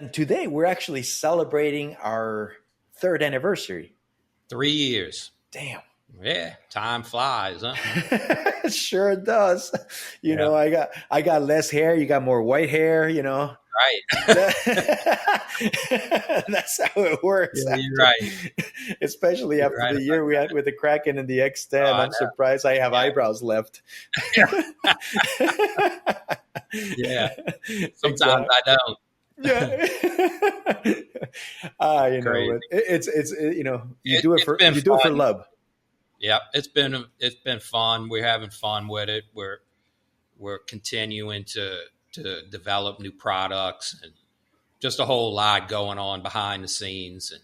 Today, we're actually celebrating our third anniversary. 3 years. Damn. Yeah, time flies, huh? It sure does. Yeah, I got less hair. You got more white hair. right. That's how it works. Yeah, you're right. Especially You're after right the year about we had with the Kraken and the that. Oh, X10. I I'm surprised I have know. eyebrows left. Yeah. Yeah. Sometimes Exactly. I don't. Yeah. Crazy. But It's been you do it for fun. love. Yeah, it's been fun. We're having fun with it. We're continuing to develop new products and just a whole lot going on behind the scenes. And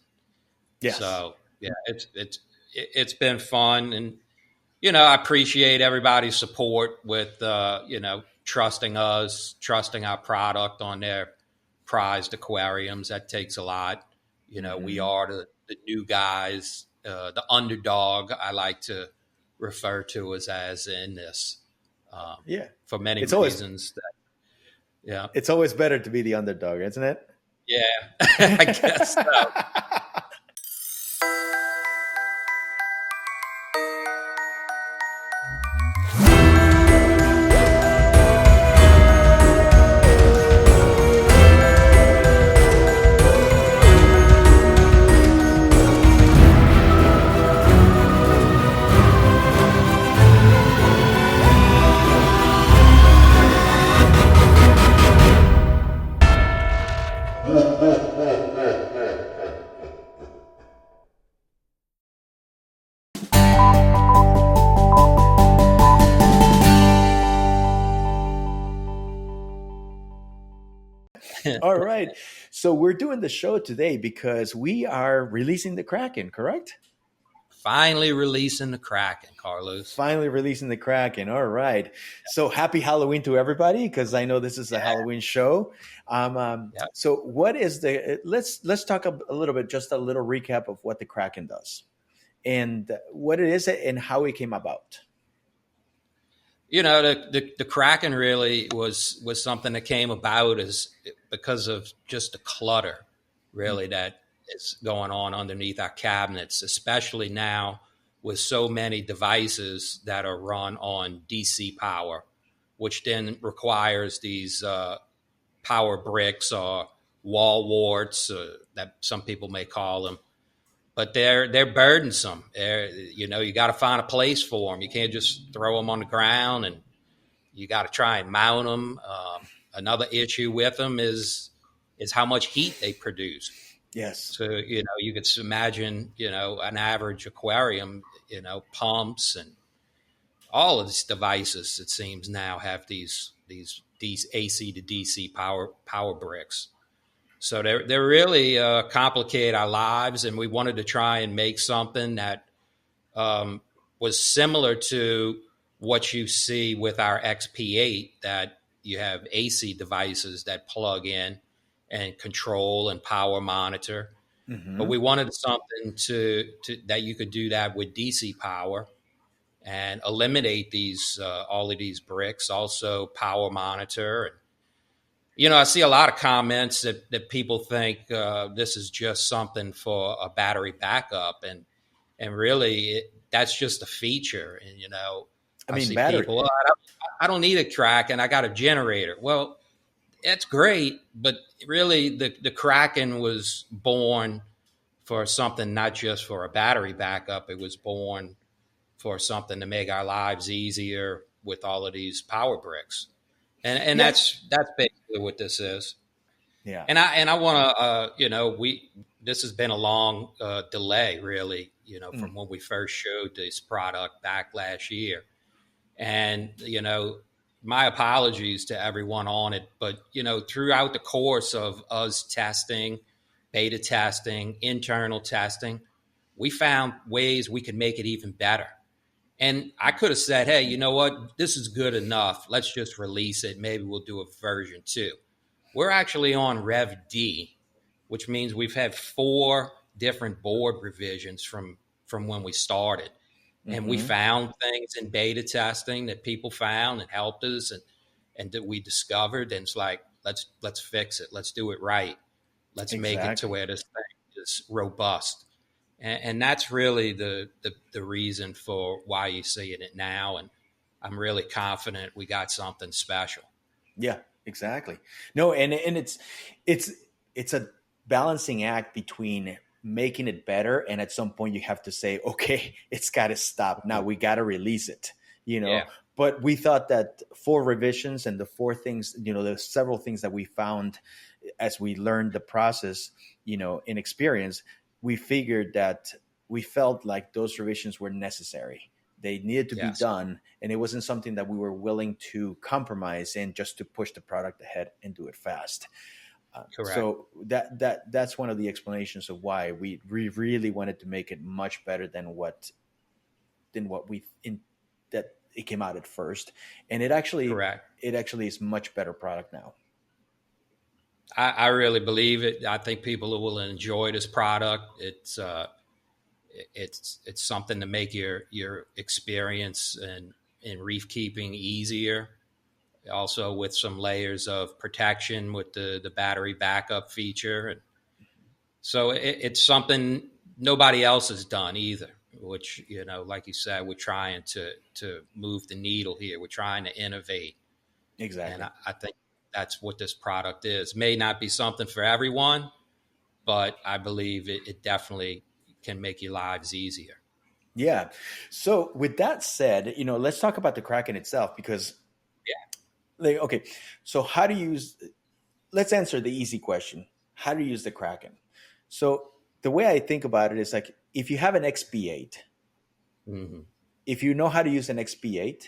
Yes. so yeah, it's been fun. And I appreciate everybody's support with trusting us, trusting our product on their prized aquariums. That takes a lot. We Hmm. are the new guys, the underdog. I like to refer to us as in this, um, Yeah. for many It's always reasons. Yeah, it's always better to be the underdog, isn't it? yeah, I guess so. All right. So we're doing the show today because we are releasing the Kraken, correct? Finally releasing the Kraken, Carlos. Finally releasing the Kraken. All right. So happy Halloween to everybody because I know this is a Yeah, Halloween show. yeah. So what is the let's talk a little bit, just a little recap of what the Kraken does and what it is and how it came about. The Kraken really was something that came about as because of just the clutter, really, that is going on underneath our cabinets, especially now with so many devices that are run on DC power, which then requires these power bricks or wall warts, that some people may call them, but they're burdensome. You got to find a place for them. You can't just throw them on the ground, and you got to try and mount them. Another issue with them is how much heat they produce. Yes. So you could imagine an average aquarium, pumps and all of these devices. It seems now have these AC to DC power bricks. So they're really complicate our lives, and we wanted to try and make something that um, was similar to what you see with our XP8, that you have AC devices that plug in and control and power monitor. But Hmm. we wanted something to that you could do that with DC power and eliminate these all of these bricks, also power monitor. And I see a lot of comments that people think this is just something for a battery backup, and really that's just a feature. And I I mean, see battery. people, I don't need a Kraken, I got a generator. Well, that's great, but really the Kraken was born for something, not just for a battery backup. It was born for something to make our lives easier with all of these power bricks, and Yeah. that's basically what this is. Yeah. And I want to, we this has been a long delay, really, from Mm. when we first showed this product back last year. And my apologies to everyone on it, but throughout the course of us testing, beta testing, internal testing, we found ways we could make it even better. And I could have said, hey, you know what? This is good enough. Let's just release it. Maybe we'll do a version 2. We're actually on Rev D, which means we've had 4 different board revisions from when we started. And we Hmm. found things in beta testing that people found and helped us, and that we discovered. And it's like, let's fix it. Let's do it right. Let's make it to Exactly. where this thing is robust. And that's really the reason for why you see it now. And I'm really confident we got something special. Yeah, exactly. No, and it's it's a balancing act between making it better, and at some point you have to say, okay, it's got to stop now. We got to release it, you know. Yeah, But we thought that 4 revisions and the 4 things, there's several things that we found as we learned the process, in experience. We figured that we felt like those revisions were necessary. They needed to be yes, done, and it wasn't something that we were willing to compromise in just to push the product ahead and do it fast. correct. So that's one of the explanations of why we really wanted to make it much better than what we in that it came out at first, and Correct. it actually is much better product now. I really believe it. I think people will enjoy this product. It's something to make your experience in reef keeping easier. Also with some layers of protection with the battery backup feature. And so it's something nobody else has done either, which, like you said, we're trying to move the needle here. We're trying to innovate. And Exactly. I think that's what this product is. May not be something for everyone, but I believe it definitely can make your lives easier. Yeah. So with that said, let's talk about the Kraken itself because, like, okay, so how to use? Let's answer the easy question: how to use the Kraken? So the way I think about it is like if you have an XP8, Mm-hmm. if you know how to use an XP8,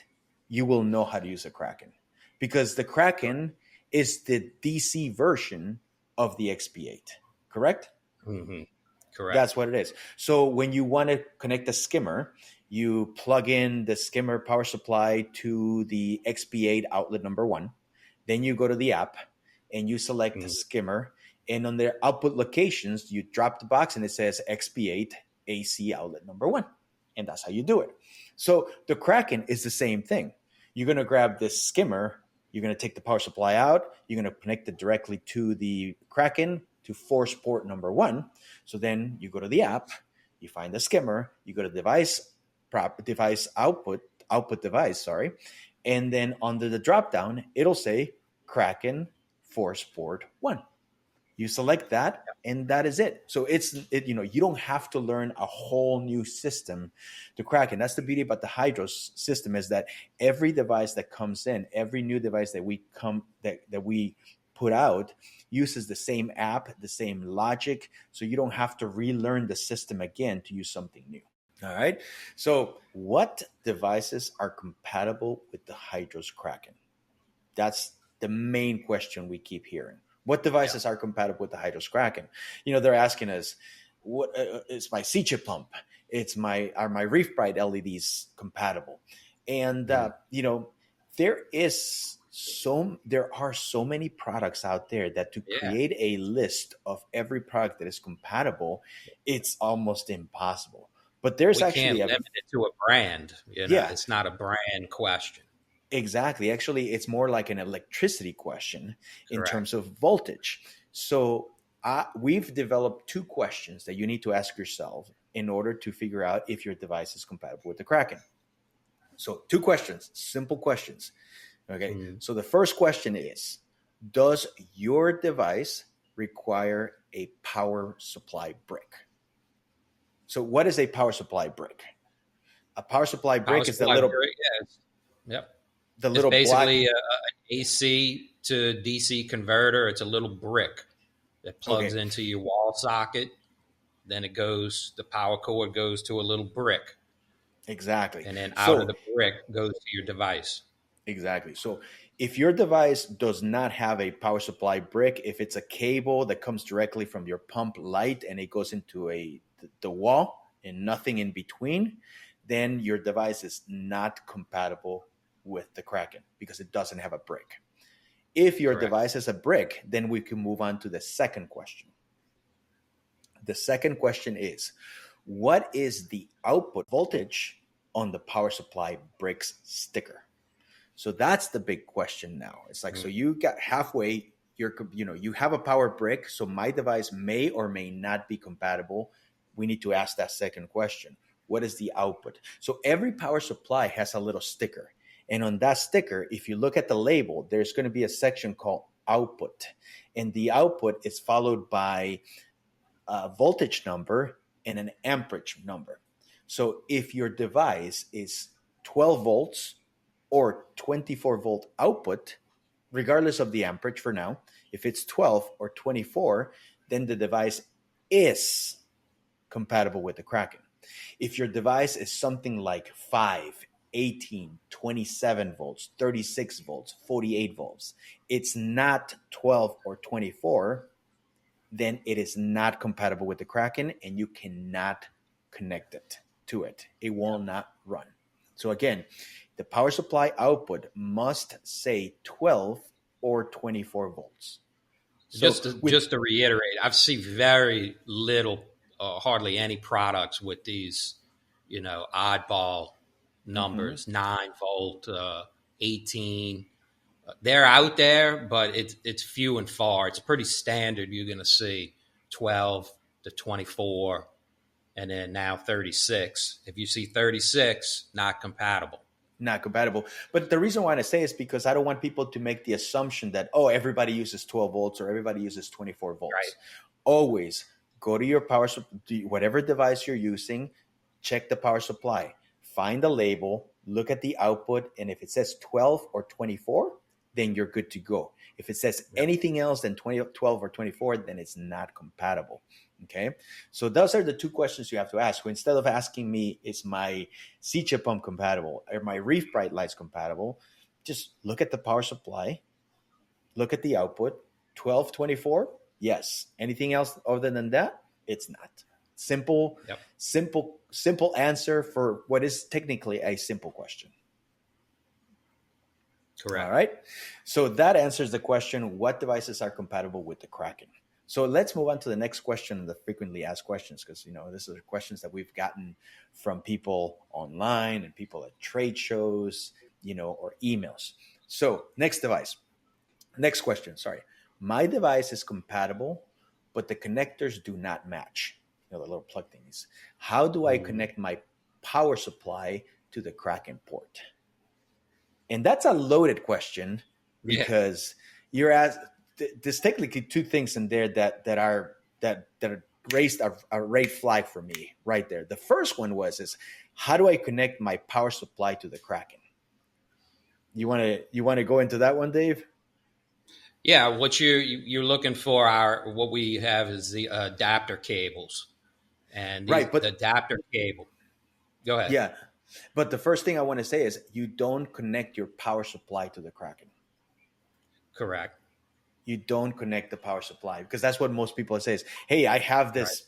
you will know how to use a Kraken because the Kraken is the DC version of the XP8. Correct? Mm-hmm. Correct. That's what it is. So when you want to connect a skimmer, you plug in the skimmer power supply to the XP8 outlet number one. Then you go to the app and you select the Mm-hmm. skimmer. And on their output locations, you drop the box and it says XP8 AC outlet number one. And that's how you do it. So the Kraken is the same thing. You're going to grab this skimmer. You're going to take the power supply out. You're going to connect it directly to the Kraken to force port number one. So then you go to the app, you find the skimmer, you go to device output device, sorry, and then under the drop down, it'll say Kraken force port one. You select that, and that is it. So you don't have to learn a whole new system to Kraken. That's the beauty about the HYDROS system is that every device that comes in, every new device that we put out uses the same app, the same logic, so you don't have to relearn the system again to use something new. All right. So, what devices are compatible with the HYDROS Kraken? That's the main question we keep hearing. What Yeah. devices are compatible with the HYDROS Kraken? They're asking us, "What is my C-chip pump? Are my Reef Bright LEDs compatible?" And Mm-hmm. there are so many products out there that to Yeah. create a list of every product that is compatible, it's almost impossible. But there's We can't actually limit it to a brand. yeah, It's not a brand question. exactly. Actually, it's more like an electricity question in Correct. terms of voltage. So we've developed 2 questions that you need to ask yourself in order to figure out if your device is compatible with the Kraken. So 2 questions, simple questions. Okay. Mm-hmm. So the first question is, does your device require a power supply brick? So what is a power supply brick? A power supply Power brick is supply very yes. Yep. the It's little black. basically an AC to DC converter. It's a little brick that plugs Okay, into your wall socket. Then the power cord goes to a little brick. exactly. And then out of So the brick goes to your device. exactly. So if your device does not have a power supply brick, if it's a cable that comes directly from your pump light and it goes into the wall and nothing in between, then your device is not compatible with the Kraken because it doesn't have a brick. If your Correct. device has a brick, then we can move on to the second question. The second question is, what is the output voltage on the power supply bricks sticker? So that's the big question now. It's like, so Mm. you got halfway, you have a power brick, so my device may or may not be compatible. We need to ask that second question. What is the output? So every power supply has a little sticker. And on that sticker, if you look at the label, there's going to be a section called output. And the output is followed by a voltage number and an amperage number. So if your device is 12 volts or 24 volt output, regardless of the amperage for now, if it's 12 or 24, then the device is compatible with the Kraken. If your device is something like 5, 18, 27 volts, 36 volts, 48 volts, it's not 12 or 24, then it is not compatible with the Kraken and you cannot connect it to it. It will not run. So again, the power supply output must say 12 or 24 volts. So just to reiterate, I've seen very little, hardly any products with these, oddball numbers, 9 volt, 18. They're out there, but it's few and far. It's pretty standard. You're going to see 12 to 24, and then now 36. If you see 36, not compatible. Not compatible. But the reason why I say is because I don't want people to make the assumption that, everybody uses 12 volts or everybody uses 24 volts. Right. Always go to your whatever device you're using, check the power supply, find the label, look at the output, and if it says 12 or 24, then you're good to go. If it says anything else than 12 or 24, then it's not compatible. Okay, so those are the two questions you have to ask. So instead of asking me, is my C-chip pump compatible? Are my reef bright lights compatible? Just look at the power supply, look at the output, 12, 24, yes. Anything else other than that, it's not. Simple answer for what is technically a simple question. Correct. All right. So that answers the question, what devices are compatible with the Kraken? So let's move on to the next question, the frequently asked questions, because, this are questions that we've gotten from people online and people at trade shows, or emails. So next question. Sorry. My device is compatible, but the connectors do not match. The little plug thingies. How do I connect my power supply to the Kraken port? And that's a loaded question because you're asked. There's technically two things in there that raised a red flag for me right there. The first one is how do I connect my power supply to the Kraken? You want to go into that one, Dave? Yeah, what you're looking for what we have is the adapter cables, and the adapter cable. Go ahead. Yeah, but the first thing I want to say is you don't connect your power supply to the Kraken. Correct. You don't connect the power supply because that's what most people say is, hey, I have this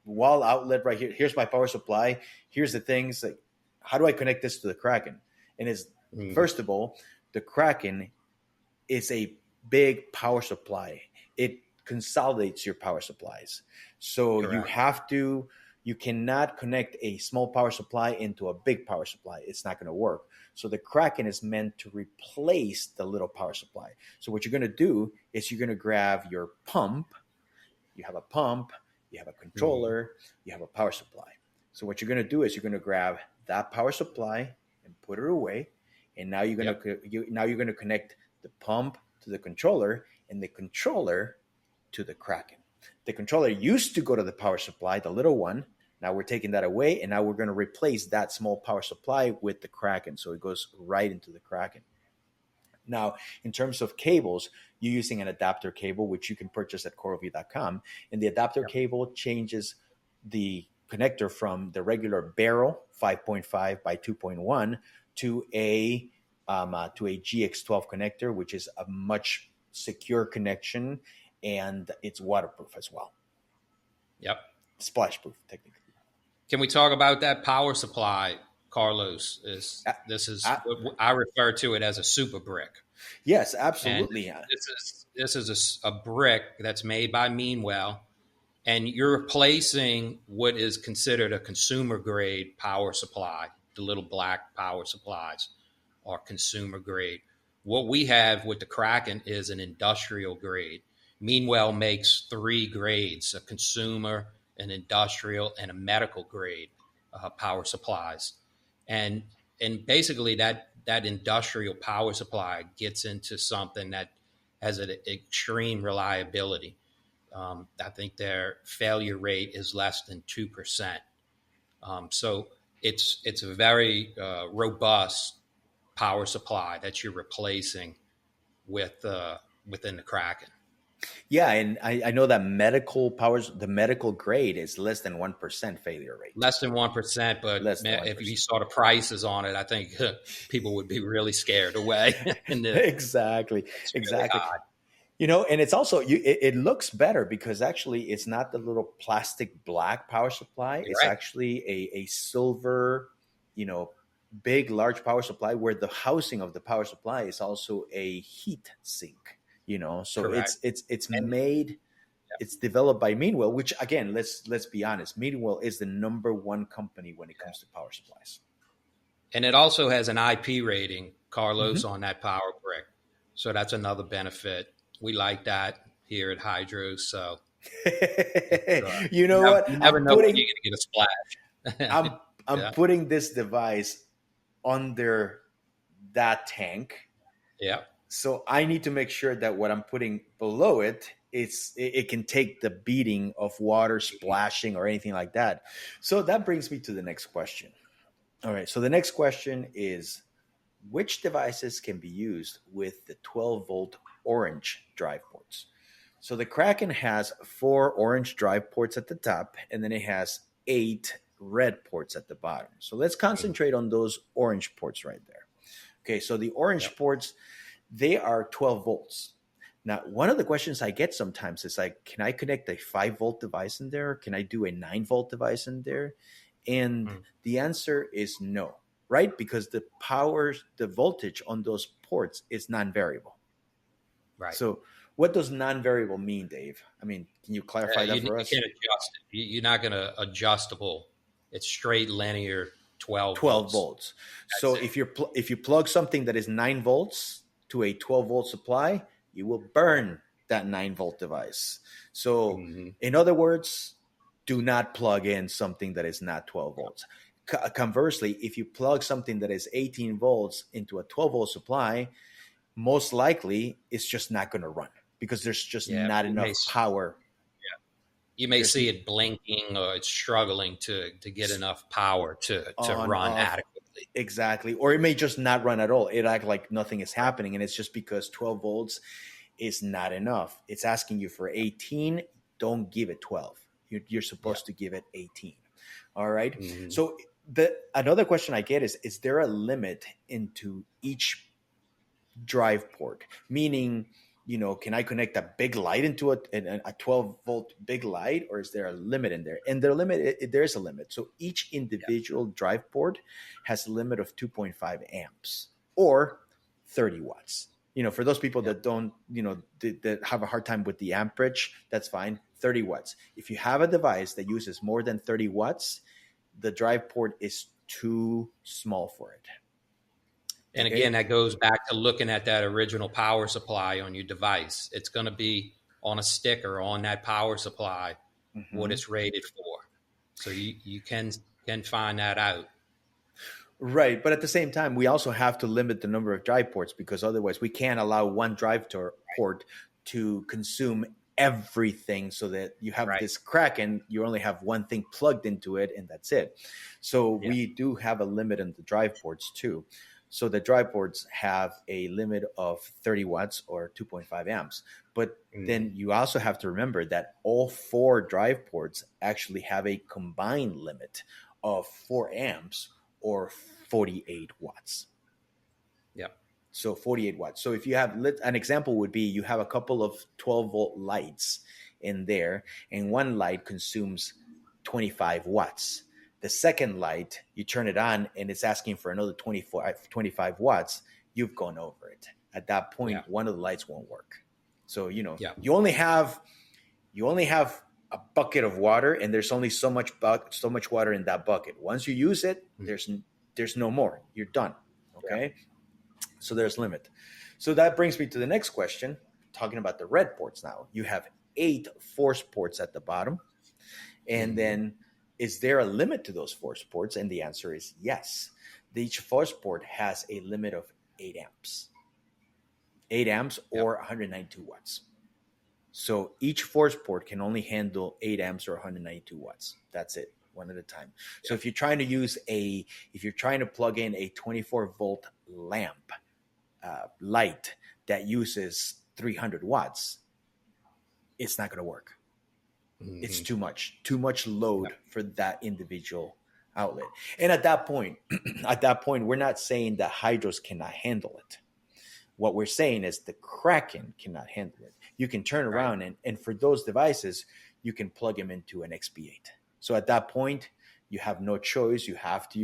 wall outlet right here. Here's my power supply. Here's the things. Like, how do I connect this to the Kraken? And first of all, the Kraken is a big power supply. It consolidates your power supplies. So you cannot connect a small power supply into a big power supply. It's not going to work. So the Kraken is meant to replace the little power supply. So what you're going to do is you're going to grab your pump. You have a pump, you have a controller, you have a power supply. So what you're going to do is you're going to grab that power supply and put it away. And now you're going to connect the pump to the controller and the controller to the Kraken. The controller used to go to the power supply, the little one. Now we're taking that away, and now we're going to replace that small power supply with the Kraken. So it goes right into the Kraken. Now, in terms of cables, you're using an adapter cable, which you can purchase at CoralVue.com. And the adapter cable changes the connector from the regular barrel 5.5 by 2.1 to a GX12 connector, which is a much secure connection, and it's waterproof as well. Yep. Splash proof, technically. Can we talk about that power supply, Carlos? I refer to it as a super brick. Yes, absolutely. And this is a brick that's made by Meanwell, and you're replacing what is considered a consumer grade power supply. The little black power supplies are consumer grade. What we have with the Kraken is an industrial grade. Meanwell makes three grades: a consumer, an industrial, and a medical grade power supplies. And basically that industrial power supply gets into something that has an extreme reliability. I think their failure rate is less than 2%. So it's a very robust power supply that you're replacing with within the Kraken. Yeah, and I know that medical powers, the medical grade is less than 1% failure rate. Less than 1%, but man, if you saw the prices on it, I think people would be really scared away. Exactly. Exactly. And it's also it looks better because actually it's not the little plastic black power supply. It's actually a silver, big large power supply where the housing of the power supply is also a heat sink. So Correct. it's made. It's developed by Meanwell, which again, let's be honest, Meanwell is the number one company when it comes to power supplies. And it also has an IP rating, Carlos, on that power brick. So that's another benefit. We like that here at HYDROS. So what? You never know when you're going to get a splash. I'm putting this device under that tank. Yeah. So I need to make sure that what I'm putting below it, it can take the beating of water splashing or anything like that. So that brings me to the next question. All right. So the next question is, which devices can be used with the 12-volt orange drive ports? So the Kraken has 4 orange drive ports at the top, and then it has 8 red ports at the bottom. So let's concentrate on those orange ports right there. Okay, so the orange ports, they are 12 volts. Now, one of the questions I get sometimes is like, can I connect a 5-volt device in there? Can I do a 9-volt device in there? And the answer is no, right? Because the voltage on those ports is non-variable. Right. So what does non-variable mean, Dave? I mean, can you clarify that for us? You can't adjust it. You're not going to adjustable. It's straight linear 12 volts. So if you plug something that is 9 volts to a 12-volt supply, you will burn that 9-volt device. So in other words, do not plug in something that is not 12 volts. Conversely, if you plug something that is 18 volts into a 12-volt supply, most likely it's just not going to run because there's just not enough power. You may see it blinking or it's struggling to get enough power to run adequately. Exactly. Or it may just not run at all. It act like nothing is happening, and it's just because 12 volts is not enough. It's asking you for 18. Don't give it 12. You're supposed to give it 18. All right. So another question I get is there a limit into each drive port? Meaning, can I connect a big light into a 12-volt big light, or is there a limit in there? And there's a limit. So each individual drive port has a limit of 2.5 amps or 30 watts. For those people that don't, that have a hard time with the amperage, that's fine. 30 watts. If you have a device that uses more than 30 watts, the drive port is too small for it. And again, that goes back to looking at that original power supply on your device. It's going to be on a sticker on that power supply what it's rated for. So you can find that out. Right. But at the same time, we also have to limit the number of drive ports because otherwise we can't allow one drive port to consume everything so that you have this Kraken, you only have one thing plugged into it and that's it. So we do have a limit on the drive ports too. So the drive ports have a limit of 30 watts or 2.5 amps. But then you also have to remember that all 4 drive ports actually have a combined limit of 4 amps or 48 watts. Yep. So 48 watts. So if you have an example would be you have a couple of 12-volt lights in there, and one light consumes 25 watts. The second light, you turn it on, and it's asking for another 25 watts. You've gone over it. At that point, one of the lights won't work. So you only have a bucket of water, and there's only so much water in that bucket. Once you use it, there's no more. You're done. Okay. So there's limit. So that brings me to the next question, talking about the red ports now. You have 8 force ports at the bottom. And then is there a limit to those force ports? And the answer is yes. Each force port has a limit of 8 amps. 8 amps or 192 watts. So each force port can only handle 8 amps or 192 watts. That's it, one at a time. So if you're trying to plug in a 24 volt lamp light that uses 300 watts, it's not going to work. It's too much load for that individual outlet. And at that point, we're not saying that HYDROS cannot handle it. What we're saying is the Kraken cannot handle it. You can turn around and for those devices, you can plug them into an XP8. So at that point, you have no choice. You have to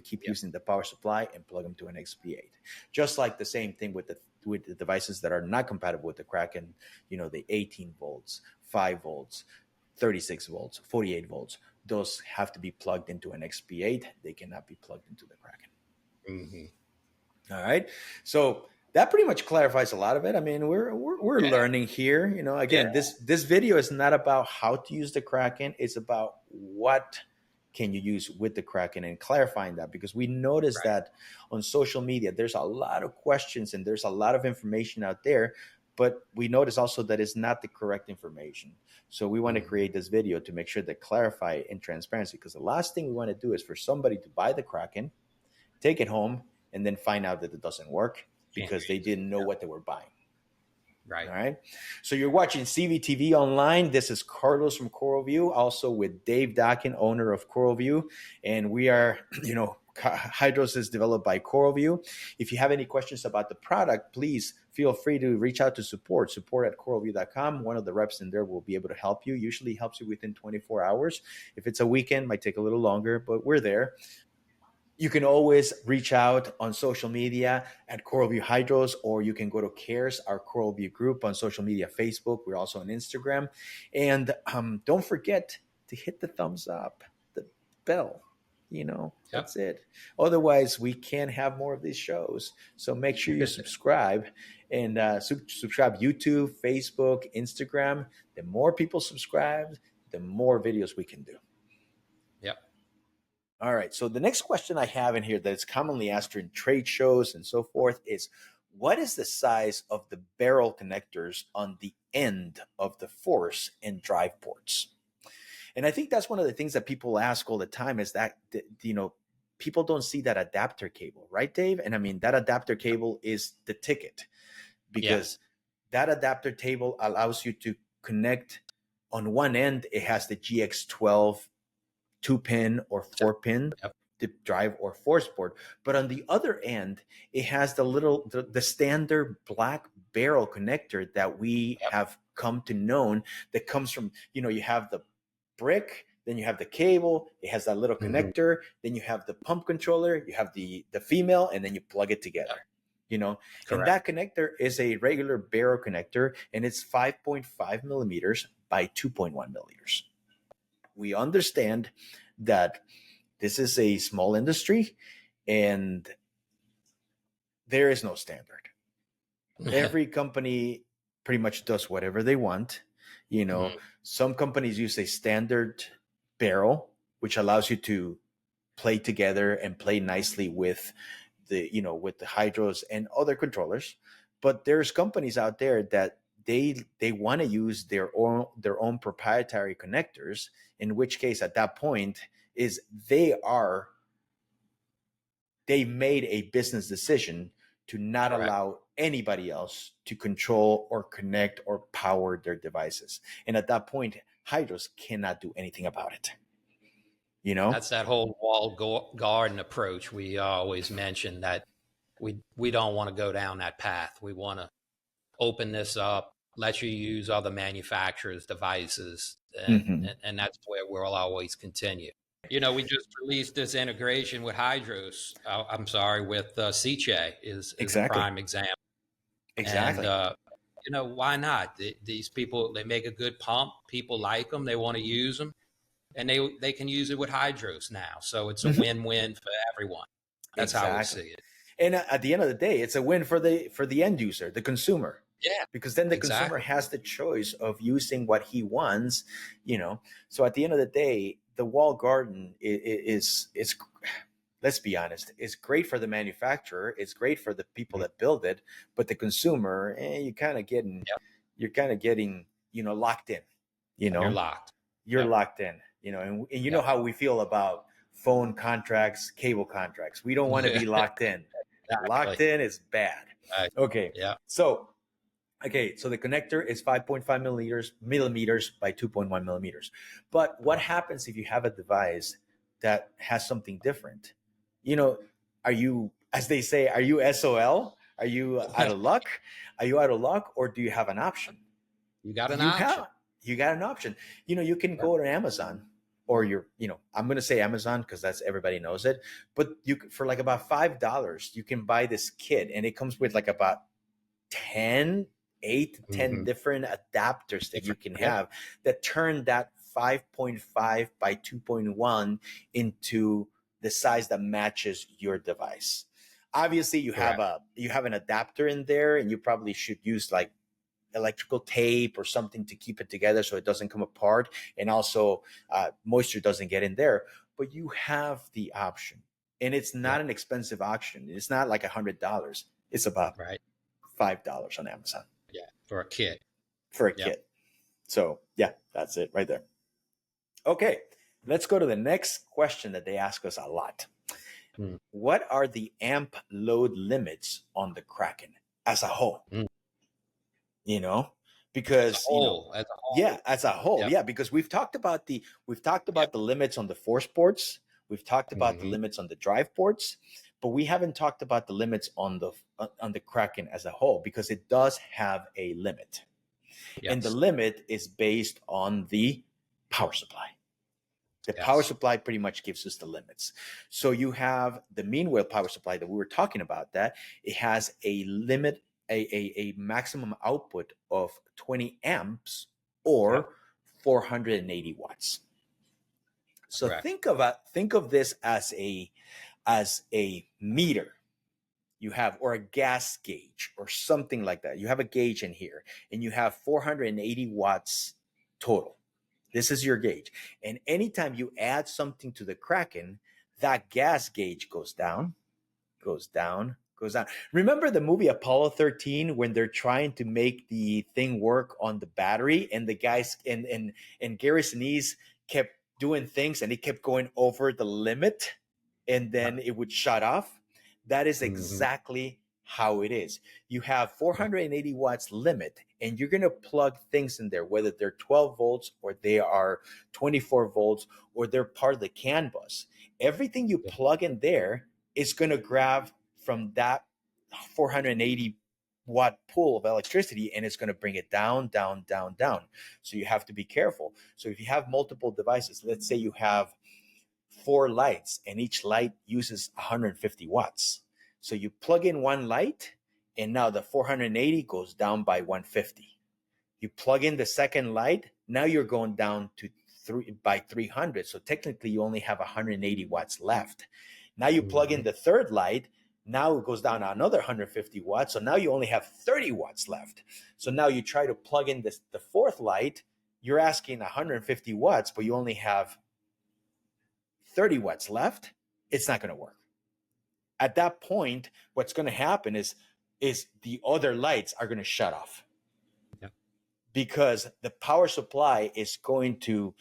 keep using the power supply and plug them to an XP8. Just like the same thing with the devices that are not compatible with the Kraken, the 18 volts, 5 volts, 36 volts, 48 volts. Those have to be plugged into an XP8. They cannot be plugged into the Kraken. All right. So that pretty much clarifies a lot of it. I mean, we're learning here. Again, this video is not about how to use the Kraken. It's about what can you use with the Kraken and clarifying that, because we noticed that on social media, there's a lot of questions and there's a lot of information out there, but we notice also that it's not the correct information. So we want to create this video to make sure that clarify in transparency, because the last thing we want to do is for somebody to buy the Kraken, take it home, and then find out that it doesn't work because they didn't know what they were buying. Right. All right. So you're watching CVTV Online. This is Carlos from CoralVue, also with Dave Dockin, owner of CoralVue. And we are, HYDROS is developed by CoralVue. If you have any questions about the product, please feel free to reach out to support at coralvue.com. One of the reps in there will be able to help you. Usually helps you within 24 hours. If it's a weekend, might take a little longer, but we're there. You can always reach out on social media at CoralVue HYDROS, or you can go to CARES, our CoralVue group, on social media, Facebook. We're also on Instagram. And don't forget to hit the thumbs up, the bell. That's it. Otherwise, we can't have more of these shows. So make sure you subscribe and subscribe YouTube, Facebook, Instagram. The more people subscribe, the more videos we can do. All right. So the next question I have in here that is commonly asked during trade shows and so forth is, what is the size of the barrel connectors on the end of the force and drive ports? And I think that's one of the things that people ask all the time is that, people don't see that adapter cable, right, Dave? And I mean, that adapter cable is the ticket, because that adapter cable allows you to connect. On one end, it has the GX12 2-pin or 4-pin to drive or force port, but on the other end, it has the standard black barrel connector that we have come to know, that comes from, you have the brick, then you have the cable, it has that little connector, then you have the pump controller, you have the female, and then you plug it together. And that connector is a regular barrel connector, and it's 5.5 millimeters by 2.1 millimeters. We understand that this is a small industry and there is no standard. Every company pretty much does whatever they want. Some companies use a standard barrel, which allows you to play together and play nicely with the HYDROS and other controllers. But there's companies out there that they want to use their own proprietary connectors, in which case at that point is they made a business decision to not allow anybody else to control or connect or power their devices. And at that point, HYDROS cannot do anything about it. That's that whole walled garden approach. We always mention that we don't want to go down that path. We want to open this up, let you use other manufacturers' devices, and that's where we'll always continue. We just released this integration with HYDROS. With CCHE is a prime example. Exactly. And, why not? These people, they make a good pump. People like them. They want to use them. And they can use it with HYDROS now. So it's a win-win for everyone. That's how we see it. And at the end of the day, it's a win for the end user, the consumer. Yeah, Because then the consumer exactly. has the choice of using what he wants, you know. So at the end of the day, the wall garden is let's be honest, it's great for the manufacturer, it's great for the people Mhm. that build it, but the consumer, Yep, you're kind of getting, locked in, you you're know, locked. you're Yep, locked in, and you know yep. how we feel about phone contracts, cable contracts. We don't want to Yeah, be locked in. exactly. Locked in is bad. Right. Okay. Yeah. So the connector is 5.5 millimeters by 2.1 millimeters. But what Correct. happens if you have a device that has something different? You know, are you, as they say, are you SOL? Are you out of luck? Are you out of luck, or do you have an option? You got an You option. have you got an option. You can Yep. go to Amazon, or I'm going to say Amazon because that's everybody knows it. But for like about $5, you can buy this kit, and it comes with like about 10 8 to 10 Hmm. different adapters that you Different. can Yep. have that turn that 5.5 by 2.1 into the size that matches your device. Obviously Correct. you have an adapter in there, and you probably should use like electrical tape or something to keep it together so it doesn't come apart, and also moisture doesn't get in there. But you have the option, and it's not Yep. an expensive option. It's not like $100. It's about Right. $5 on Amazon Yeah. For a kid. for a Yep. kit. So yeah, that's it right there. Okay, let's go to the next question that they ask us a lot. Mm. What are the amp load limits on the Kraken as a whole? Mm. You know, As a because whole. As a whole. yeah, as a whole, Yep. yeah, because we've talked Yep. about the limits on the force ports, we've talked about the Hmm. limits on the drive ports, but we haven't talked about the limits on the Kraken as a whole, because it does have a limit. And the Yes. limit is based on the power supply. The power Yes. supply pretty much gives us the limits. So you have the mean wheel power supply that we were talking about, that it has a limit, a maximum output of 20 amps Yep. or 480 watts. So Correct. think of this as a meter you have, or a gas gauge or something like that. You have a gauge in here, and you have 480 watts total. This is your gauge. And anytime you add something to the Kraken, that gas gauge goes down, goes down, goes down. Remember the movie Apollo 13 when they're trying to make the thing work on the battery, and the guys and Gary Sinise kept doing things, and he kept going over the limit, and then Yep. it would shut off? That is Hmm. exactly how it is. You have Yep. 480 watts limit, and you're going to plug things in there, whether they're 12 volts or they are 24 volts or they're part of the CAN bus. Everything you Yep. plug in there is going to grab from that 480 watt pool of electricity, and it's going to bring it down, down, down, down. So you have to be careful. So if you have multiple devices, let's say you have 4 lights and each light uses 150 watts. So you plug in one light, and now the 480 goes down by 150. You plug in the second light, now you're going down to 300. So technically you only have 180 watts left. Now you plug in Hmm. the third light, now it goes down to another 150 watts. So now you only have 30 watts left. So now you try to plug in the fourth light, you're asking 150 watts, but you only have 30 watts left. It's not going to work. At that point, what's going to happen is the other lights are going to shut off, Yep. because the power supply is going to,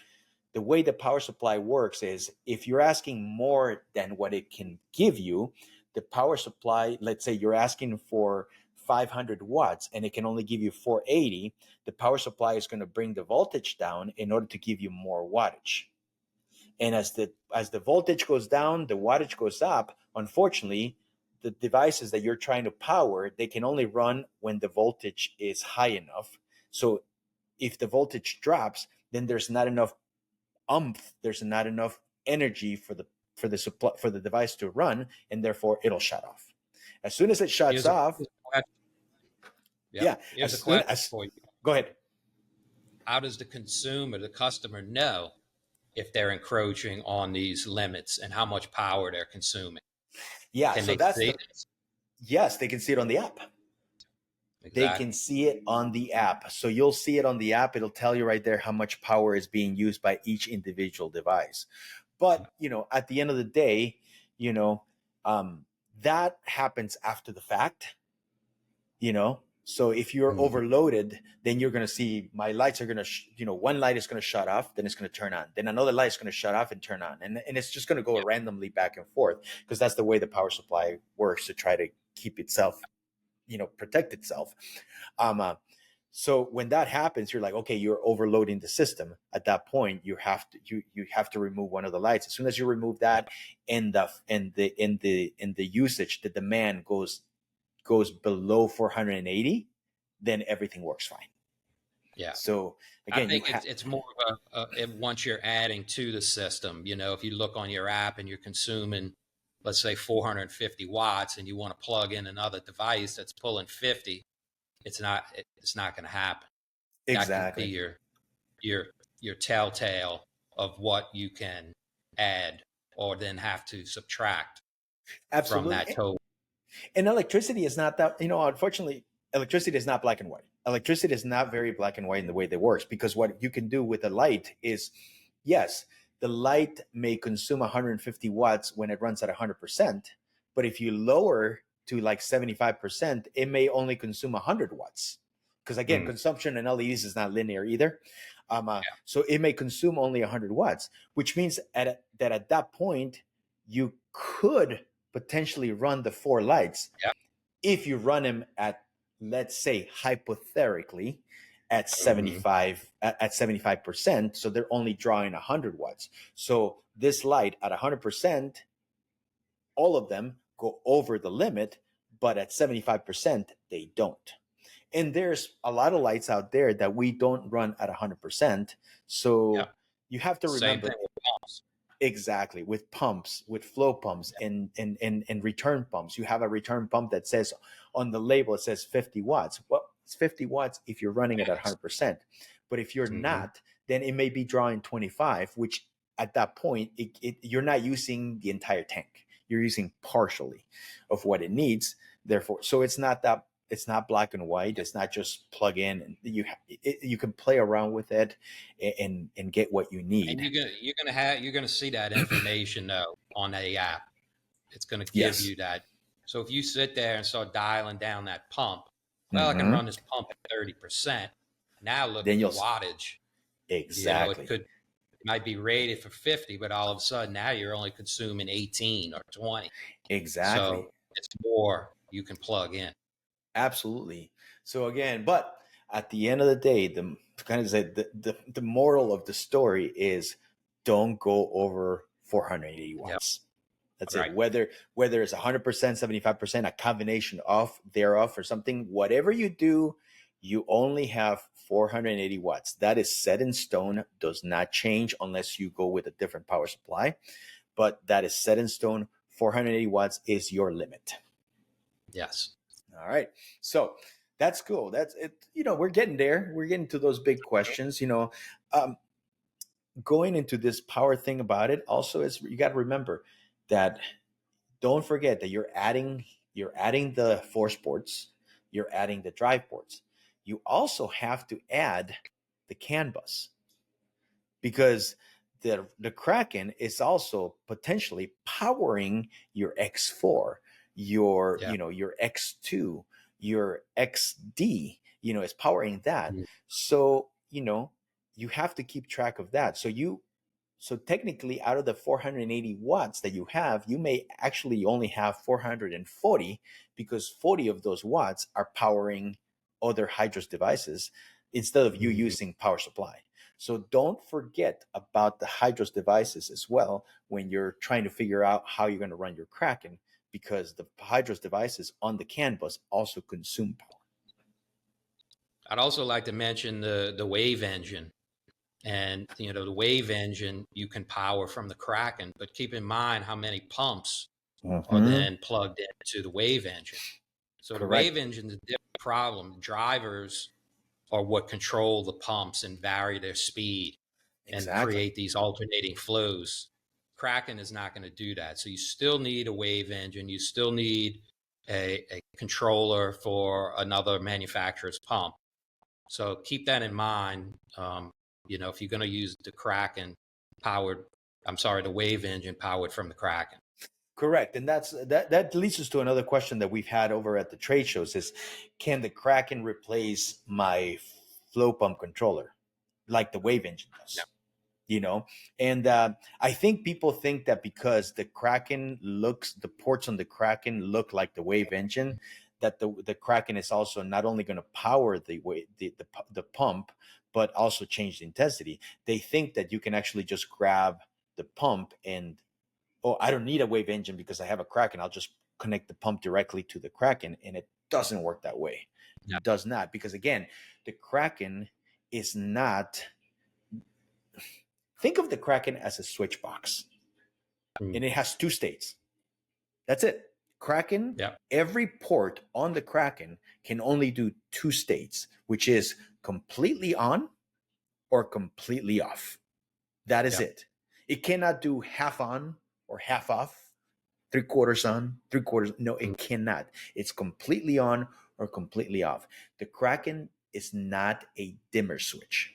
the way the power supply works is, if you're asking more than what it can give you, the power supply, let's say you're asking for 500 watts and it can only give you 480, the power supply is going to bring the voltage down in order to give you more wattage. And as the voltage goes down, the wattage goes up. Unfortunately, the devices that you're trying to power, they can only run when the voltage is high enough. So if the voltage drops, then there's not enough there's not enough energy for the supply for the device to run, and therefore it'll shut off. As soon as it shuts Here's a off, question. Yep. yeah, Here's a question as for you. go ahead. How does the consumer, the customer, know if they're encroaching on these limits and how much power they're consuming? Yeah, Can so they that's see the this? Yes, they can see it on the app. They Exactly. can see it on the app. So you'll see it on the app. It'll tell you right there how much power is being used by each individual device. But, at the end of the day, you know, that happens after the fact, So if you're overloaded, then you're going to see my lights are going to, one light is going to shut off, then it's going to turn on. Then another light is going to shut off and turn on. And it's just going to go randomly back and forth because that's the way the power supply works to try to keep itself, protect itself. So when that happens, you're like, okay, you're overloading the system. At that point, you have to remove one of the lights. As soon as you remove that, and the usage, the demand goes below 480, then everything works fine. Yeah. So I again, think it's more of once you're adding to the system, if you look on your app and you're consuming, let's say 450 watts, and you want to plug in another device that's pulling 50, it's not going to happen. exactly. That could be your telltale of what you can add or then have to subtract from that Absolutely. total. And electricity is not that, unfortunately, electricity is not black and white. Electricity is not very black and white in the way that works, because what you can do with a light is, yes, the light may consume 150 watts when it runs at 100%, but if you lower to like 75%, it may only consume 100 watts. Because again, consumption in LEDs is not linear either. So it may consume only 100 watts, which means at that point, you could potentially run the 4 lights. Yeah. If you run them at, let's say, hypothetically, at 75%, so they're only drawing 100 watts. So this light at 100%, all of them go over the limit, but at 75%, they don't. And there's a lot of lights out there that we don't run at 100%. So you have to remember. Same thing with pumps. Exactly, with pumps, with flow pumps, and return pumps. You have a return pump that says on the label, it says 50 watts. Well, it's 50 watts if you're running it at 100%. But if you're not, then it may be drawing 25, which at that point, you're not using the entire tank. You're using partially of what it needs. Therefore, so it's not black and white. It's not just plug in, and you can play around with it and get what you need. And you're gonna see that information though on the app. It's going to give you that. So if you sit there and start dialing down that pump, well, I can run this pump at 30%. Now look at the wattage. Exactly. It might be rated for 50, but all of a sudden now you're only consuming 18 or 20. Exactly. So it's more you can plug in. Absolutely. So again, but at the end of the day, the moral of the story is don't go over 480 watts. Yep. That's right. It. Whether it's 100%, 75%, a combination of thereof or something, whatever you do, you only have 480 watts. That is set in stone, does not change unless you go with a different power supply. But that is set in stone. 480 watts is your limit. Yes. All right. So that's cool. That's it. We're getting there. We're getting to those big questions. Going into this power thing about it also is, you got to remember that, don't forget that you're adding the force ports, you're adding the drive ports. You also have to add the CAN bus, because the Kraken is also potentially powering your X4, your your X2, your XD, is powering that. So, you have to keep track of that. So technically, out of the 480 watts that you have, you may actually only have 440, because 40 of those watts are powering other HYDROS devices instead of you using power supply. So don't forget about the HYDROS devices as well when you're trying to figure out how you're going to run your Kraken, because the HYDROS devices on the CAN bus also consume power. I'd also like to mention the wave engine. And, the wave engine you can power from the Kraken, but keep in mind how many pumps are then plugged into the wave engine. So the wave engine is a different problem. Drivers are what control the pumps and vary their speed and create these alternating flows. Kraken is not going to do that. So you still need a wave engine. You still need a controller for another manufacturer's pump. So keep that in mind. If you're going to use the Kraken the wave engine powered from the Kraken. Correct. And that leads us to another question that we've had over at the trade shows is, can the Kraken replace my flow pump controller like the wave engine does? Yeah. And I think people think that because the ports on the Kraken look like the wave engine, that the Kraken is also not only going to power the pump, but also change the intensity. They think that you can actually just grab the pump and, oh, I don't need a wave engine because I have a Kraken. I'll just connect the pump directly to the Kraken. And it doesn't work that way. Yeah. It does not. Because again, the Kraken is not, think of the Kraken as a switch box. And it has two states. That's it. Kraken, every port on the Kraken can only do two states, which is completely on or completely off. That is it. It cannot do half on or half off, 3/4 on, 3/4. No, it cannot. It's completely on or completely off. The Kraken is not a dimmer switch.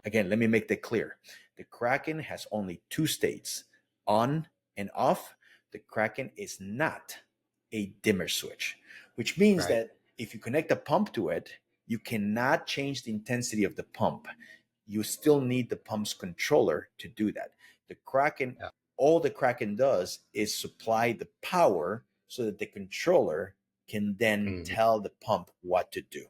Again, let me make that clear. The Kraken has only two states, on and off. The Kraken is not a dimmer switch, which means that if you connect a pump to it, you cannot change the intensity of the pump. You still need the pump's controller to do that. The Kraken, all the Kraken does is supply the power so that the controller can then tell the pump what to do.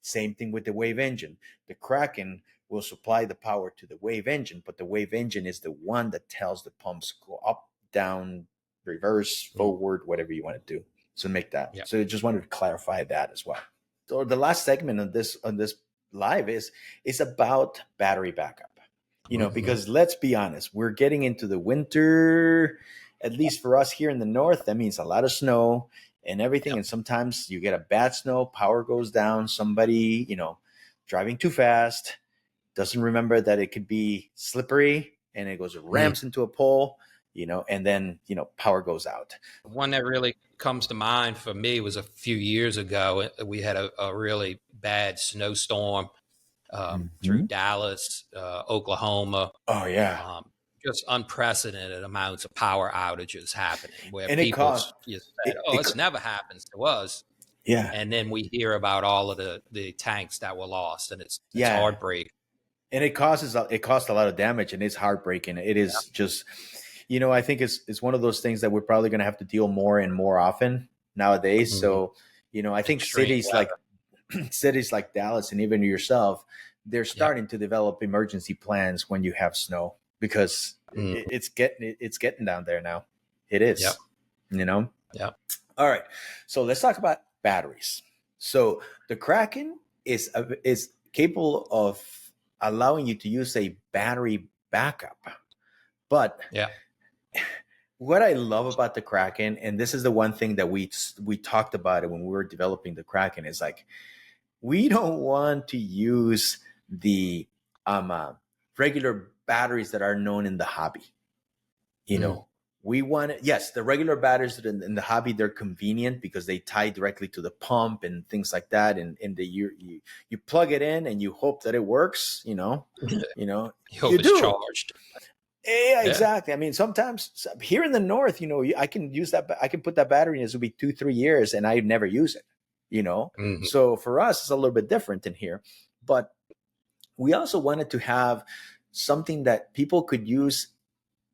Same thing with the wave engine. The Kraken will supply the power to the wave engine, but the wave engine is the one that tells the pumps go up, down, reverse, forward, whatever you want to do. So make that. So I just wanted to clarify that as well. So the last segment on this live is about battery backup. Because let's be honest, we're getting into the winter. At least for us here in the north, that means a lot of snow and everything. And sometimes you get a bad snow, power goes down, somebody, driving too fast, doesn't remember that it could be slippery and it rams into a pole, and then, power goes out. One that really comes to mind for me was a few years ago. We had a really bad snowstorm through Dallas, Oklahoma. Oh, yeah. Just unprecedented amounts of power outages happening where people just said, this never happens to us. Yeah. And then we hear about all of the tanks that were lost, and it's heartbreaking. And it costs a lot of damage, and it's heartbreaking. It is just, I think it's one of those things that we're probably going to have to deal more and more often nowadays. So, I think cities like Dallas and even yourself, they're starting to develop emergency plans when you have snow, because it's getting down there now. It is, Yeah. All right. So let's talk about batteries. So the Kraken is capable of allowing you to use a battery backup. But what I love about the Kraken, and this is the one thing that we talked about it when we were developing the Kraken, is like, we don't want to use the regular batteries that are known in the hobby. We want it. Yes, the regular batteries in the hobby, they're convenient because they tie directly to the pump and things like that. And you plug it in and you hope that it works. You hope it's charged. Yeah, exactly. I mean, sometimes here in the north, I can use that. I can put that battery in. It will be 2-3 years, and I never use it. So for us, it's a little bit different in here. But we also wanted to have something that people could use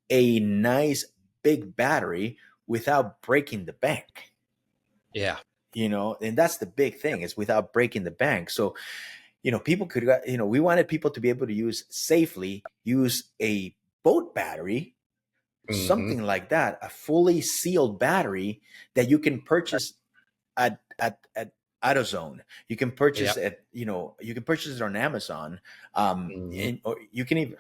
a nice big battery without breaking the bank. Yeah. And that's the big thing, is without breaking the bank. So, people could, we wanted people to be able to safely use a boat battery, something like that, a fully sealed battery that you can purchase at AutoZone. You can purchase it, you can purchase it on Amazon. Or you can even,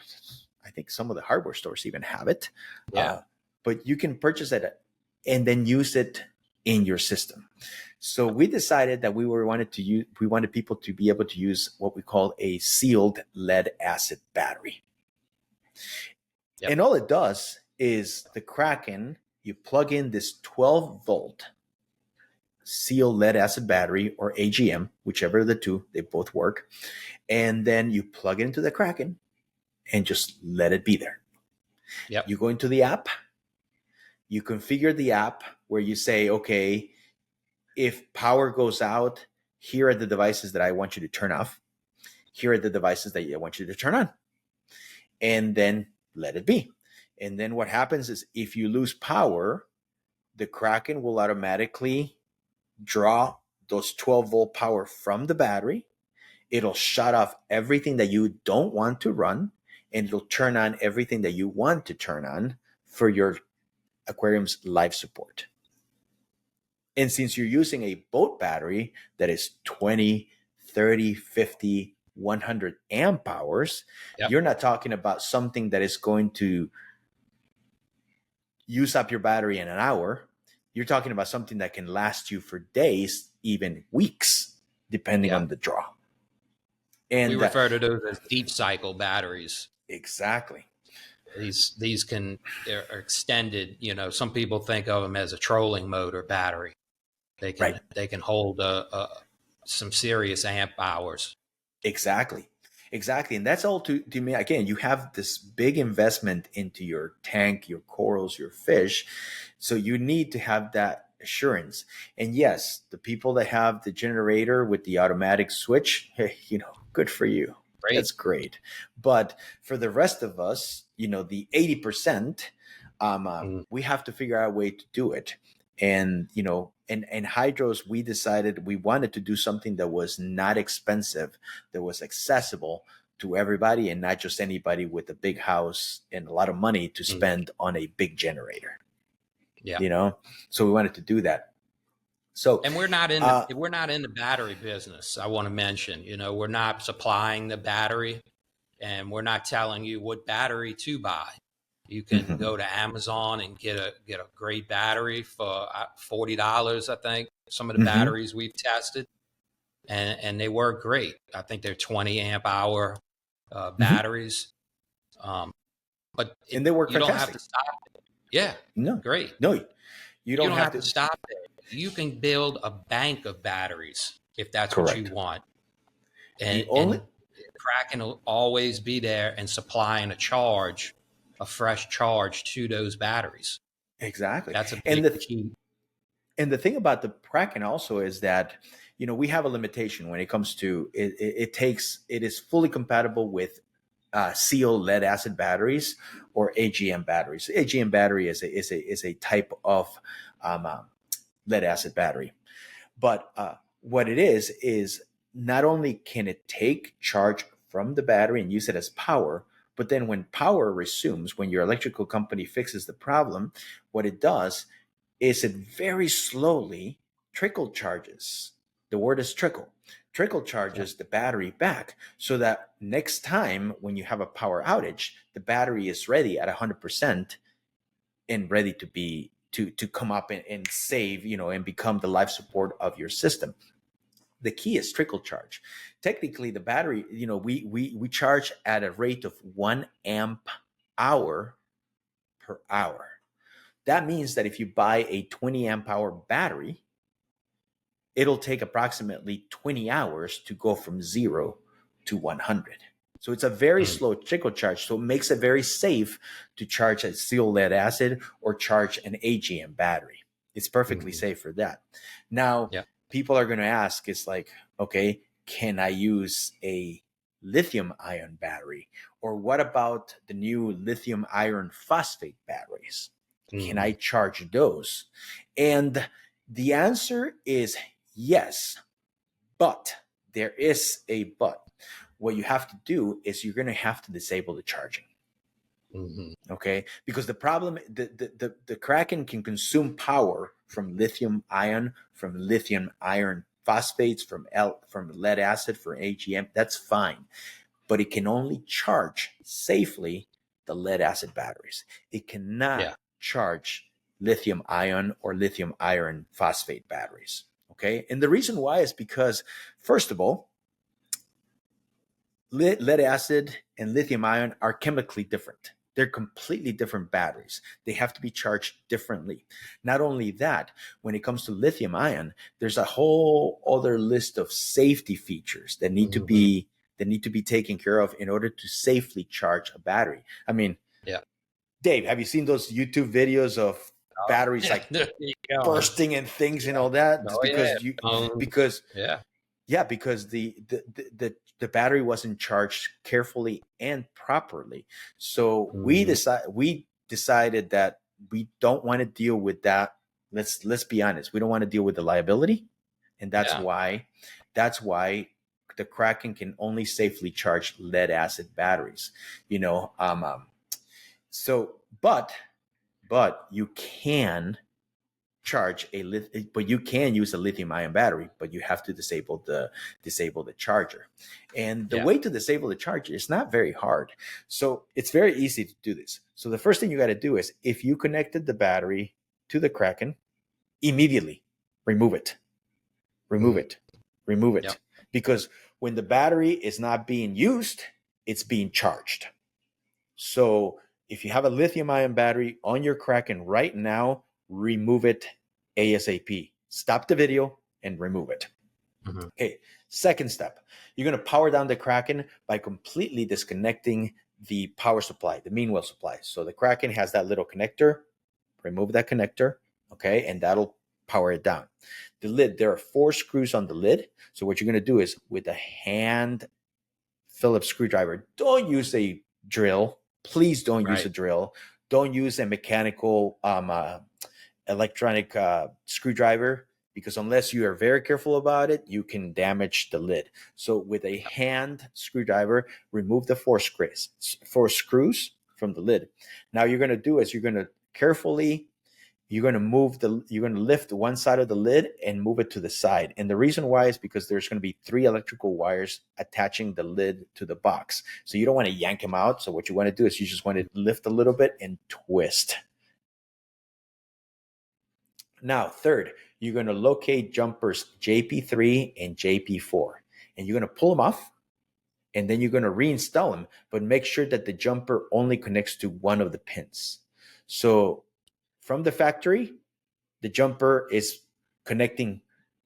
I think some of the hardware stores even have it. But you can purchase it and then use it in your system. So we decided that we wanted people to be able to use what we call a sealed lead acid battery. And all it does is the Kraken, you plug in this 12 volt sealed lead acid battery or AGM, whichever of the two, they both work. And then you plug it into the Kraken and just let it be there. Yep. You go into the app, you configure the app where you say, okay, if power goes out, here are the devices that I want you to turn off. Here are the devices that I want you to turn on. And then let it be. And then what happens is if you lose power, the Kraken will automatically draw those 12-volt power from the battery. It'll shut off everything that you don't want to run, and it'll turn on everything that you want to turn on for your aquarium's life support. And since you're using a boat battery that is 20, 30, 50, 100 amp hours, Yep. you're not talking about something that is going to use up your battery in an hour. You're talking about something that can last you for days, even weeks, depending on the draw. And we refer to those as deep cycle batteries. Exactly. These are extended. Some people think of them as a trolling motor battery. They can hold some serious amp hours. Exactly. And that's all to me. Again, you have this big investment into your tank, your corals, your fish. So you need to have that assurance. And yes, the people that have the generator with the automatic switch, hey, good for you. Great. That's great. But for the rest of us, the 80%, we have to figure out a way to do it. And, in HYDROS, we decided we wanted to do something that was not expensive, that was accessible to everybody and not just anybody with a big house and a lot of money to spend on a big generator. Yeah. So we wanted to do that. So, and we're not in the battery business. I want to mention, we're not supplying the battery, and we're not telling you what battery to buy. You can go to Amazon and get a great battery for $40, I think. Some of the batteries we've tested, and they work great. I think they're 20 amp hour batteries. But and they work you fantastic. don't have to stop it. Yeah. No. Great. No, you don't have to stop it. You can build a bank of batteries if that's what you want. And Kraken will always be there and supplying a fresh charge to those batteries. Exactly. That's a big key. And the thing about the Kraken also is that, we have a limitation when it comes to it is fully compatible with sealed lead acid batteries or AGM batteries. AGM battery is a type of lead acid battery. But what it is not only can it take charge from the battery and use it as power, but then when power resumes, when your electrical company fixes the problem, what it does is it very slowly trickle charges. The word is trickle. Trickle charges the battery back so that next time when you have a power outage, the battery is ready at 100% and ready to come up and save, and become the life support of your system. The key is trickle charge. Technically, the battery, we charge at a rate of 1 amp hour per hour. That means that if you buy a 20 amp hour battery, it'll take approximately 20 hours to go from 0 to 100. So it's a very slow trickle charge. So it makes it very safe to charge a sealed lead acid or charge an AGM battery. It's perfectly safe for that. Now, people are going to ask, it's like, okay, can I use a lithium-ion battery? Or what about the new lithium-iron-phosphate batteries? Can I charge those? And the answer is yes, but there is a but. What you have to do is you're going to have to disable the charging. Okay, because the problem, the Kraken can consume power from lithium-ion, from lithium-iron-phosphates, from lead acid, for AGM. That's fine, but it can only charge safely the lead acid batteries. It cannot charge lithium-ion or lithium-iron-phosphate batteries. Okay, and the reason why is because, first of all, lead acid and lithium-ion are chemically different. They're completely different batteries. They have to be charged differently. Not only that, when it comes to lithium ion, there's a whole other list of safety features that need to be taken care of in order to safely charge a battery. I mean, Yeah. Dave, have you seen those YouTube videos of batteries like There you go. bursting and things and all that? Oh, Because yeah. yeah, because the battery wasn't charged carefully and properly. So we decided that we don't want to deal with that. Let's be honest. We don't want to deal with the liability, and that's why the Kraken can only safely charge lead acid batteries. You know, so but you can but you can use a lithium ion battery, but you have to disable the charger. And the way to disable the charger is not very hard. So it's very easy to do this. So the first thing you got to do is, if you connected the battery to the Kraken, immediately remove it. Yep. Because when the battery is not being used, it's being charged. So if you have a lithium ion battery on your Kraken right now, remove it ASAP. Stop the video and remove it. Okay, second step, you're going to power down the Kraken by completely disconnecting the power supply, the mean well supply. So the Kraken has that little connector. Remove that connector, okay, and that'll power it down. The lid, there are 4 screws on the lid. So what you're going to do is, with a hand Phillips screwdriver, don't use a drill. Please don't use a drill. Don't use a mechanical electronic screwdriver, because unless you are very careful about it, you can damage the lid. So with a hand screwdriver, remove the 4 screws from the lid. Now you're going to do is, you're going to lift one side of the lid and move it to the side. And the reason why is because there's going to be 3 electrical wires attaching the lid to the box. So you don't want to yank them out. So what you want to do is, you just want to lift a little bit and twist. Now, third, you're going to locate jumpers JP3 and JP4, and you're going to pull them off, and then you're going to reinstall them, but make sure that the jumper only connects to one of the pins. So from the factory, the jumper is connecting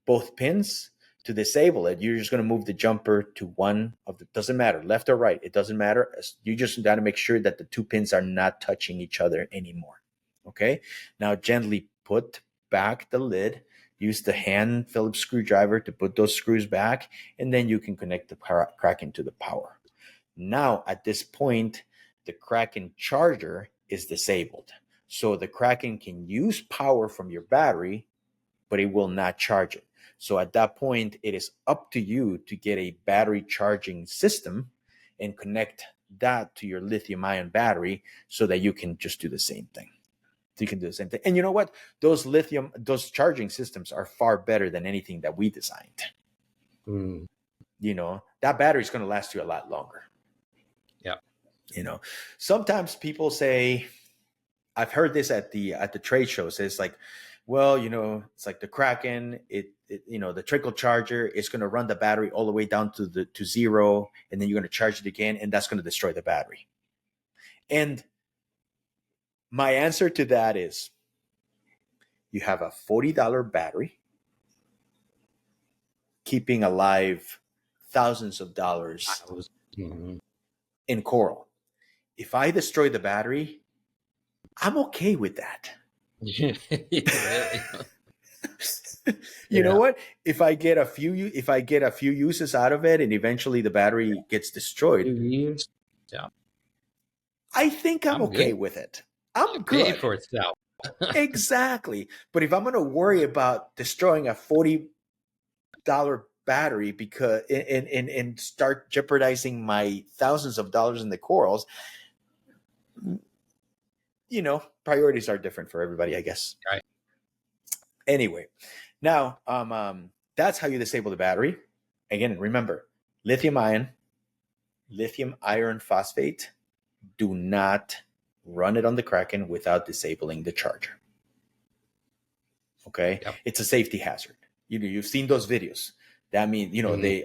both pins. To disable it, you're just going to move the jumper to one of the, doesn't matter, left or right, it doesn't matter. You just got to make sure that the 2 pins are not touching each other anymore. Okay, now gently put back the lid, use the hand Phillips screwdriver to put those screws back, and then you can connect the Kraken to the power. Now at this point, the Kraken charger is disabled. So the Kraken can use power from your battery, but it will not charge it. So at that point, it is up to you to get a battery charging system and connect that to your lithium ion battery, so that you can just do the same thing. You can do the same thing. And you know what? Those charging systems are far better than anything that we designed. You know, that battery is going to last you a lot longer. Yeah. You know, sometimes people say, I've heard this at the trade shows. It's like, well, you know, it's like the Kraken, the trickle charger is going to run the battery all the way down to 0, and then you're going to charge it again, and that's going to destroy the battery. And my answer to that is, you have a $40 battery keeping alive thousands of dollars in coral. If I destroy the battery, I'm okay with that. You know what? If I get a few uses out of it, and eventually the battery gets destroyed, I think I'm okay with it. I'm good. Paid for itself. Exactly. But if I'm going to worry about destroying a $40 battery because and start jeopardizing my thousands of dollars in the corals, you know, priorities are different for everybody, I guess. Right. Anyway, now that's how you disable the battery. Again, remember, lithium-iron-phosphate, do not run it on the Kraken without disabling the charger. Okay? Yep. It's a safety hazard. You've seen those videos. That means, you know, they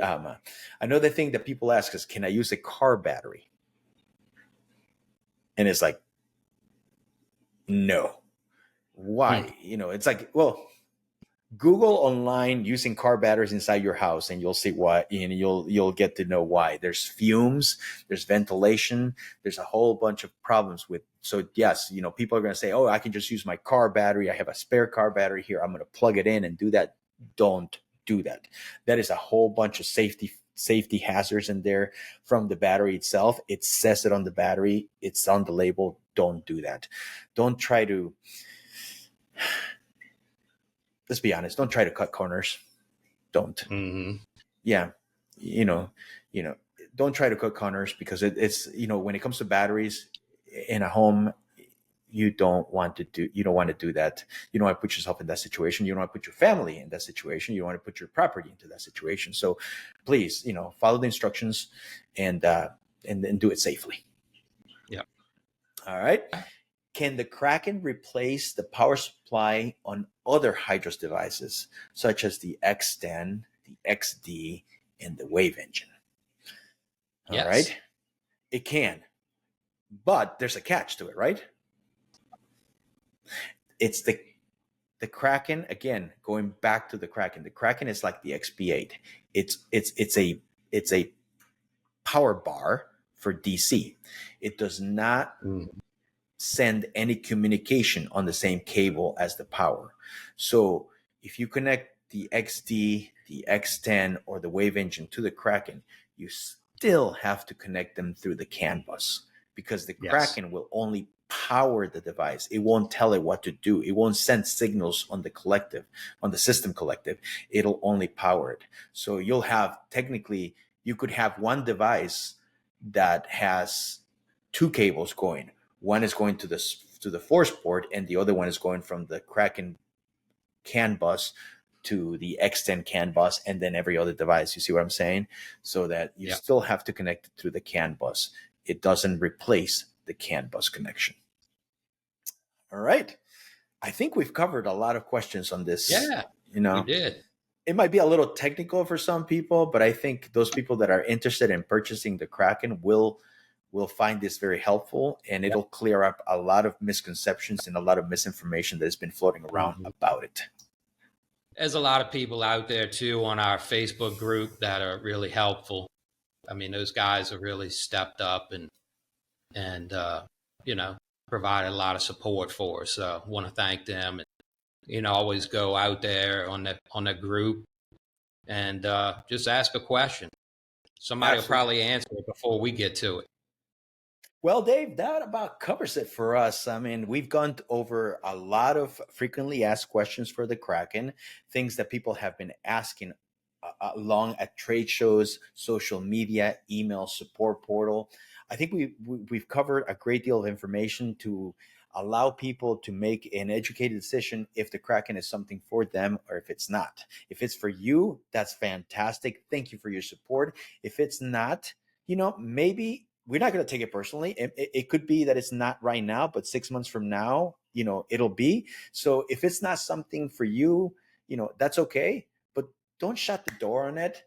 another thing that people ask is, can I use a car battery? And it's like, no. Why? It's like, well, Google online using car batteries inside your house, and you'll see why. And you'll get to know why. There's fumes, there's ventilation, there's a whole bunch of problems with. So yes, people are going to say, "Oh, I can just use my car battery. I have a spare car battery here. I'm going to plug it in and do that." Don't do that. That is a whole bunch of safety hazards in there from the battery itself. It says it on the battery. It's on the label. Don't do that. Don't try to. Let's be honest. Don't try to cut corners. Don't. Mm-hmm. Yeah, you know, don't try to cut corners, because it's when it comes to batteries in a home, you don't want to do that. You don't want to put yourself in that situation. You don't want to put your family in that situation. You don't want to put your property into that situation. So please, follow the instructions and do it safely. Yeah. All right. Can the Kraken replace the power supply on other HYDROS devices, such as the X10, the XD, and the Wave engine? All Yes. right. It can, but there's a catch to it, right? It's the Kraken, again, going back to the Kraken. The Kraken is like the XP8. It's a power bar for DC. It does not send any communication on the same cable as the power. So if you connect the XD, the X10, or the Wave engine to the Kraken, you still have to connect them through the CAN bus, because the Kraken will only power the device. It won't tell it what to do. It won't send signals on the system collective. It'll only power it. So you could have one device that has two cables going. One is going to the force port, and the other one is going from the Kraken CAN bus to the X10 CAN bus, and then every other device. You see what I'm saying? So that you still have to connect it through the CAN bus. It doesn't replace the CAN bus connection. All right. I think we've covered a lot of questions on this. Yeah, we did. It might be a little technical for some people, but I think those people that are interested in purchasing the Kraken will find this very helpful, and it'll clear up a lot of misconceptions and a lot of misinformation that has been floating around about it. There's a lot of people out there too on our Facebook group that are really helpful. I mean, those guys have really stepped up and provided a lot of support for us. So I want to thank them. And, always go out there on the group and just ask a question. Somebody will probably answer it before we get to it. Well, Dave, that about covers it for us. I mean, we've gone over a lot of frequently asked questions for the Kraken, things that people have been asking along at trade shows, social media, email, support portal. I think we've covered a great deal of information to allow people to make an educated decision if the Kraken is something for them or if it's not. If it's for you, that's fantastic. Thank you for your support. If it's not, maybe we're not going to take it personally. It could be that it's not right now, but 6 months from now, it'll be. So if it's not something for you, that's okay. But don't shut the door on it.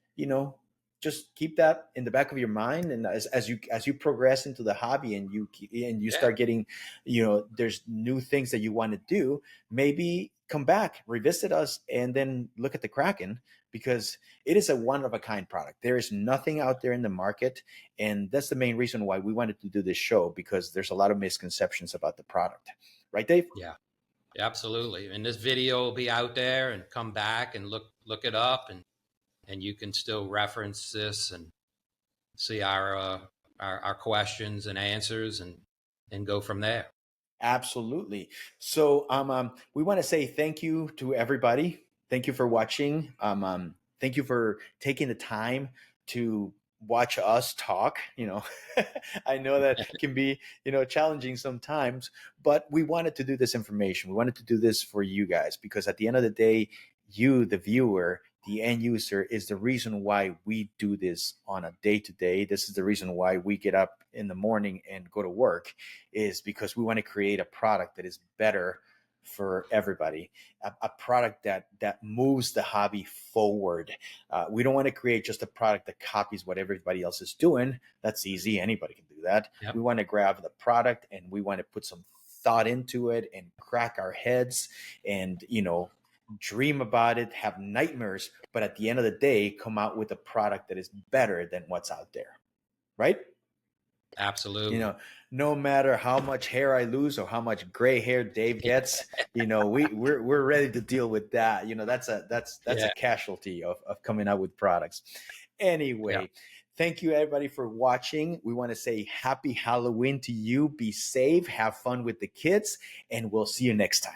Just keep that in the back of your mind. And as you progress into the hobby and you start getting, there's new things that you want to do, maybe come back, revisit us, and then look at the Kraken, because it is a one of a kind product. There is nothing out there in the market. And that's the main reason why we wanted to do this show, because there's a lot of misconceptions about the product. Right, Dave? Yeah, absolutely. And this video will be out there, and come back and look it up, and you can still reference this and see our questions and answers and go from there. Absolutely. So we want to say thank you to everybody. Thank you for watching. Thank you for taking the time to watch us talk. I know that can be, challenging sometimes, but we wanted to do this information. We wanted to do this for you guys, because at the end of the day, you, the viewer, the end user, is the reason why we do this on a day-to-day. This is the reason why we get up in the morning and go to work, is because we want to create a product that is better for everybody, a product that moves the hobby forward. We don't want to create just a product that copies what everybody else is doing. That's easy. Anybody can do do that. Yep. We want to grab the product and we want to put some thought into it and crack our heads and, dream about it, have nightmares, but at the end of the day, come out with a product that is better than what's out there. Right? Absolutely. No matter how much hair I lose or how much gray hair Dave gets, we're ready to deal with that. That's a casualty of coming out with products. Anyway, thank you everybody for watching. We want to say happy Halloween to you. Be safe, have fun with the kids, and we'll see you next time.